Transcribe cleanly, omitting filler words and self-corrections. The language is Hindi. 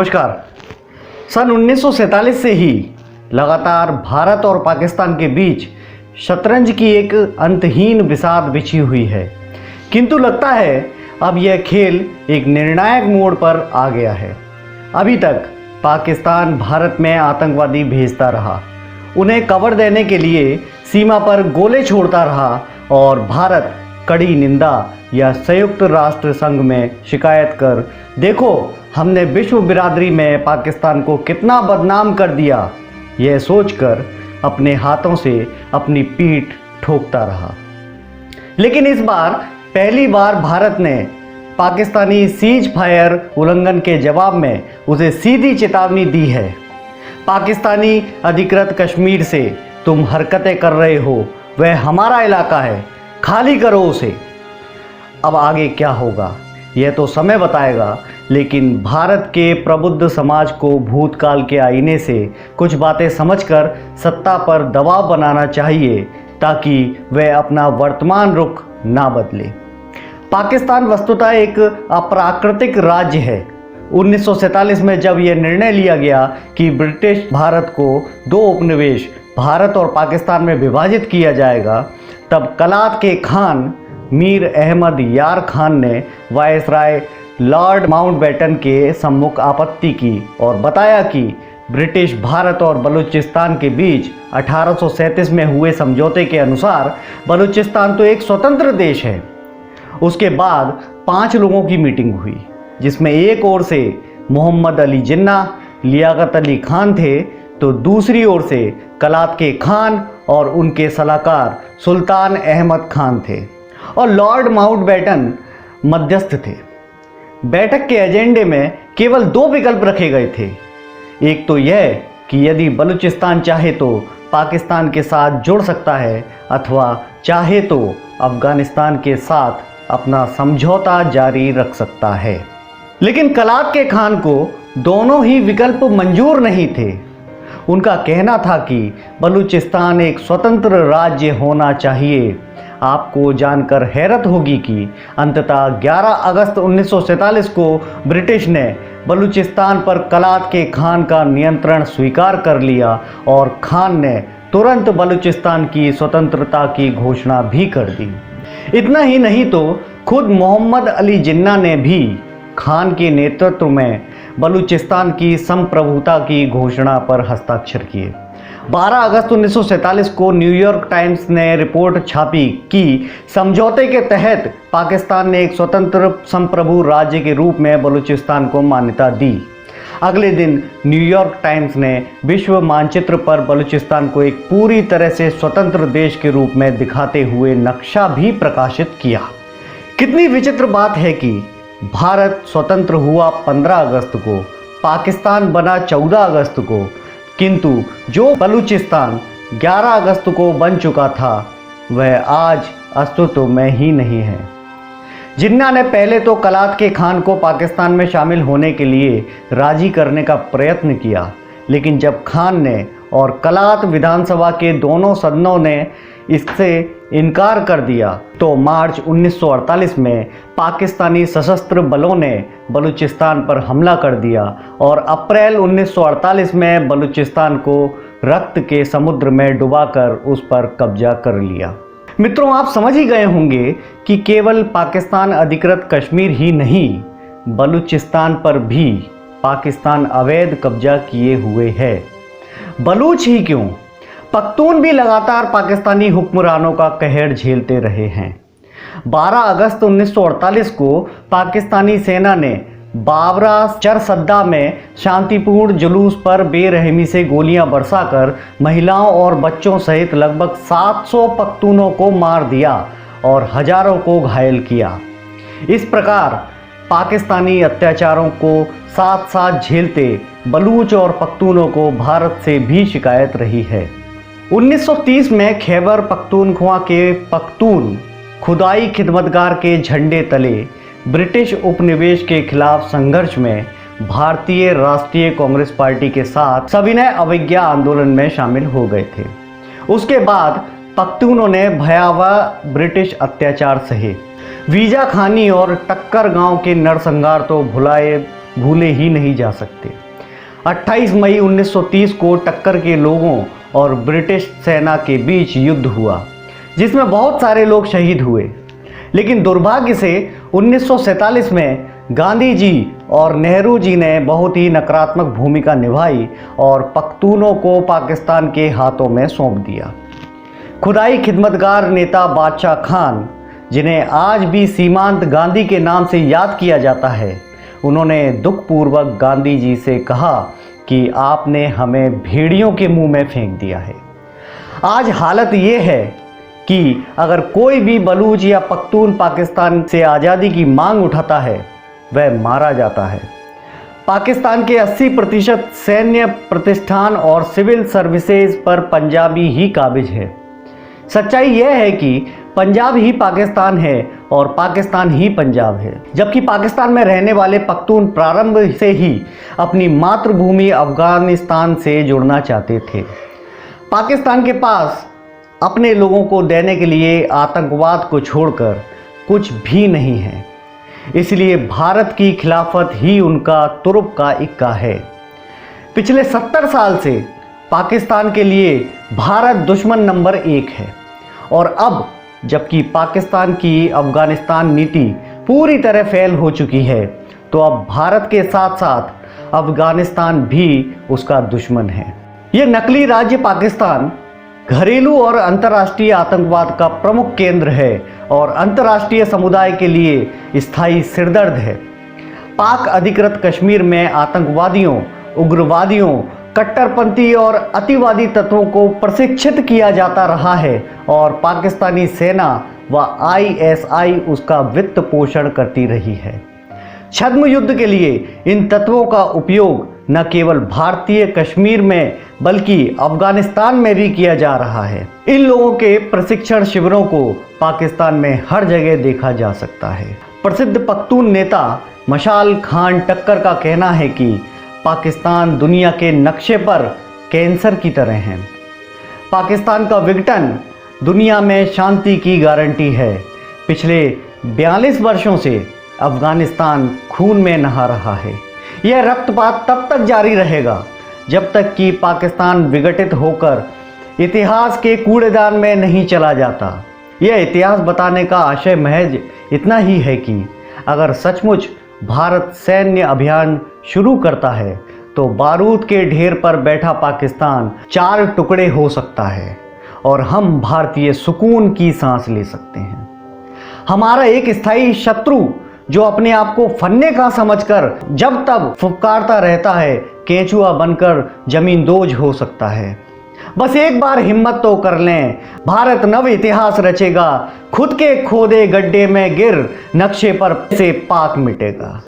नमस्कार। सन 1947 से ही लगातार भारत और पाकिस्तान के बीच शतरंज की एक अंतहीन बिसात बिछी हुई है, किंतु लगता है अब यह खेल एक निर्णायक मोड़ पर आ गया है। अभी तक पाकिस्तान भारत में आतंकवादी भेजता रहा, उन्हें कवर देने के लिए सीमा पर गोले छोड़ता रहा और भारत कड़ी निंदा या संयुक्त राष्ट्र संघ में शिकायत कर देखो हमने विश्व बिरादरी में पाकिस्तान को कितना बदनाम कर दिया, यह सोचकर अपने हाथों से अपनी पीठ ठोकता रहा। लेकिन इस बार पहली बार भारत ने पाकिस्तानी सीज फायर उल्लंघन के जवाब में उसे सीधी चेतावनी दी है। पाकिस्तानी अधिकृत कश्मीर से तुम हरकतें कर रहे हो, वह हमारा इलाका है, खाली करो उसे। अब आगे क्या होगा यह तो समय बताएगा, लेकिन भारत के प्रबुद्ध समाज को भूतकाल के आईने से कुछ बातें समझकर सत्ता पर दबाव बनाना चाहिए ताकि वह अपना वर्तमान रुख ना बदले। पाकिस्तान वस्तुतः एक अप्राकृतिक राज्य है। 1947 में जब यह निर्णय लिया गया कि ब्रिटिश भारत को दो उपनिवेश भारत और पाकिस्तान में विभाजित किया जाएगा, तब कलात के खान मीर अहमद यार खान ने वायसराय लॉर्ड माउंटबेटन के सम्मुख आपत्ति की और बताया कि ब्रिटिश भारत और बलूचिस्तान के बीच 1837 में हुए समझौते के अनुसार बलूचिस्तान तो एक स्वतंत्र देश है। उसके बाद 5 लोगों की मीटिंग हुई, जिसमें एक ओर से मोहम्मद अली जिन्ना, लियाकत अली खान थे, तो दूसरी ओर से कलात के खान और उनके सलाहकार सुल्तान अहमद खान थे और लॉर्ड माउंटबेटन मध्यस्थ थे। बैठक के एजेंडे में केवल 2 विकल्प रखे गए थे। एक तो यह कि यदि बलूचिस्तान चाहे तो पाकिस्तान के साथ जुड़ सकता है, अथवा चाहे तो अफगानिस्तान के साथ अपना समझौता जारी रख सकता है। लेकिन कलात के खान को दोनों ही विकल्प मंजूर नहीं थे। उनका कहना था कि बलूचिस्तान एक स्वतंत्र राज्य होना चाहिए। आपको जानकर हैरत होगी कि अंततः 11 अगस्त 1947 को ब्रिटिश ने बलूचिस्तान पर कलात के खान का नियंत्रण स्वीकार कर लिया और खान ने तुरंत बलूचिस्तान की स्वतंत्रता की घोषणा भी कर दी। इतना ही नहीं तो खुद मोहम्मद अली जिन्ना ने भी खान के नेतृत्व में बलूचिस्तान की संप्रभुता की घोषणा पर हस्ताक्षर किए। 12 अगस्त 1947 को न्यूयॉर्क टाइम्स ने रिपोर्ट छापी कि समझौते के तहत पाकिस्तान ने एक स्वतंत्र संप्रभु राज्य के रूप में बलूचिस्तान को मान्यता दी। अगले दिन न्यूयॉर्क टाइम्स ने विश्व मानचित्र पर बलूचिस्तान को एक पूरी तरह से स्वतंत्र देश के रूप में दिखाते हुए नक्शा भी प्रकाशित किया। कितनी विचित्र बात है कि भारत स्वतंत्र हुआ 15 अगस्त को, पाकिस्तान बना 14 अगस्त को, किंतु जो बलूचिस्तान 11 अगस्त को बन चुका था वह आज अस्तित्व में ही नहीं है। जिन्ना ने पहले तो कलात के खान को पाकिस्तान में शामिल होने के लिए राजी करने का प्रयत्न किया, लेकिन जब खान ने और कलात विधानसभा के दोनों सदनों ने इससे इनकार कर दिया, तो मार्च 1948 में पाकिस्तानी सशस्त्र बलों ने बलूचिस्तान पर हमला कर दिया और अप्रैल 1948 में बलूचिस्तान को रक्त के समुद्र में डुबाकर उस पर कब्जा कर लिया। मित्रों, आप समझ ही गए होंगे कि केवल पाकिस्तान अधिकृत कश्मीर ही नहीं, बलूचिस्तान पर भी पाकिस्तान अवैध कब्जा किए हुए है। बलूच ही क्यों, पख्तून भी लगातार पाकिस्तानी हुक्मरानों का कहर झेलते रहे हैं। 12 अगस्त 1948 को पाकिस्तानी सेना ने बाबरा चरसद्दा में शांतिपूर्ण जुलूस पर बेरहमी से गोलियां बरसाकर महिलाओं और बच्चों सहित लगभग 700 पख्तूनों को मार दिया और हजारों को घायल किया। इस प्रकार पाकिस्तानी अत्याचारों को साथ साथ झेलते बलूच और पख्तूनों को भारत से भी शिकायत रही है। 1930 में खैबर पख्तूनख्वा के पख्तून खुदाई खिदमतगार के झंडे तले ब्रिटिश उपनिवेश के खिलाफ संघर्ष में भारतीय राष्ट्रीय कांग्रेस पार्टी के साथ सविनय अवज्ञा आंदोलन में शामिल हो गए थे। उसके बाद पख्तूनों ने भयावह ब्रिटिश अत्याचार सहे। वीजा खानी और टक्कर गांव के नरसंहार तो भुलाए भूले ही नहीं जा सकते। 28 मई 1930 को टक्कर के लोगों और ब्रिटिश सेना के बीच युद्ध हुआ, जिसमें बहुत सारे लोग शहीद हुए। लेकिन दुर्भाग्य से 1947 में गांधी जी और नेहरू जी ने बहुत ही नकारात्मक भूमिका निभाई और पख्तूनों को पाकिस्तान के हाथों में सौंप दिया। खुदाई खिदमतगार नेता बादशाह खान, जिन्हें आज भी सीमांत गांधी के नाम से याद किया जाता है, उन्होंने दुखपूर्वक गांधी जी से कहा कि आपने हमें भेड़ियों के मुंह में फेंक दिया है। आज हालत ये है कि अगर कोई भी बलूच या पख्तून पाकिस्तान से आज़ादी की मांग उठाता है, वह मारा जाता है। पाकिस्तान के 80% सैन्य प्रतिष्ठान और सिविल सर्विसेज पर पंजाबी ही काबिज है। सच्चाई यह है कि पंजाब ही पाकिस्तान है और पाकिस्तान ही पंजाब है, जबकि पाकिस्तान में रहने वाले पख्तून प्रारंभ से ही अपनी मातृभूमि अफगानिस्तान से जुड़ना चाहते थे। पाकिस्तान के पास अपने लोगों को देने के लिए आतंकवाद को छोड़कर कुछ भी नहीं है, इसलिए भारत की खिलाफत ही उनका तुरुप का इक्का है। पिछले 70 साल से पाकिस्तान के लिए भारत दुश्मन नंबर 1 है, और अब जबकि पाकिस्तान की अफगानिस्तान नीति पूरी तरह फेल हो चुकी है, तो अब भारत के साथ साथ अफगानिस्तान भी उसका दुश्मन है। ये नकली राज्य पाकिस्तान घरेलू और अंतर्राष्ट्रीय आतंकवाद का प्रमुख केंद्र है और अंतर्राष्ट्रीय समुदाय के लिए स्थायी सिरदर्द है। पाक अधिकृत कश्मीर में आतंकवादियों, उग्रवादियों, कट्टरपंथी और अतिवादी तत्वों को प्रशिक्षित किया जाता रहा है और पाकिस्तानी सेना व ISI उसका वित्त पोषण करती रही है। छद्म युद्ध के लिए इन तत्वों का उपयोग न केवल भारतीय कश्मीर में बल्कि अफगानिस्तान में भी किया जा रहा है। इन लोगों के प्रशिक्षण शिविरों को पाकिस्तान में हर जगह देखा जा सकता है। प्रसिद्ध पख्तून नेता मशाल खान टक्कर का कहना है कि पाकिस्तान दुनिया के नक्शे पर कैंसर की तरह है। पाकिस्तान का विघटन दुनिया में शांति की गारंटी है। पिछले 42 वर्षों से अफगानिस्तान खून में नहा रहा है। यह रक्तपात तब तक जारी रहेगा जब तक कि पाकिस्तान विघटित होकर इतिहास के कूड़ेदान में नहीं चला जाता। यह इतिहास बताने का आशय महज इतना ही है कि अगर सचमुच भारत सैन्य अभियान शुरू करता है तो बारूद के ढेर पर बैठा पाकिस्तान 4 टुकड़े हो सकता है और हम भारतीय सुकून की सांस ले सकते हैं। हमारा एक स्थायी शत्रु जो अपने आप को फन्ने का समझकर जब तब फुफकारता रहता है, केंचुआ बनकर जमींदोज हो सकता है। बस एक बार हिम्मत तो कर लें, भारत नव इतिहास रचेगा, खुद के खोदे गड्ढे में गिर नक्शे पर से पाक मिटेगा।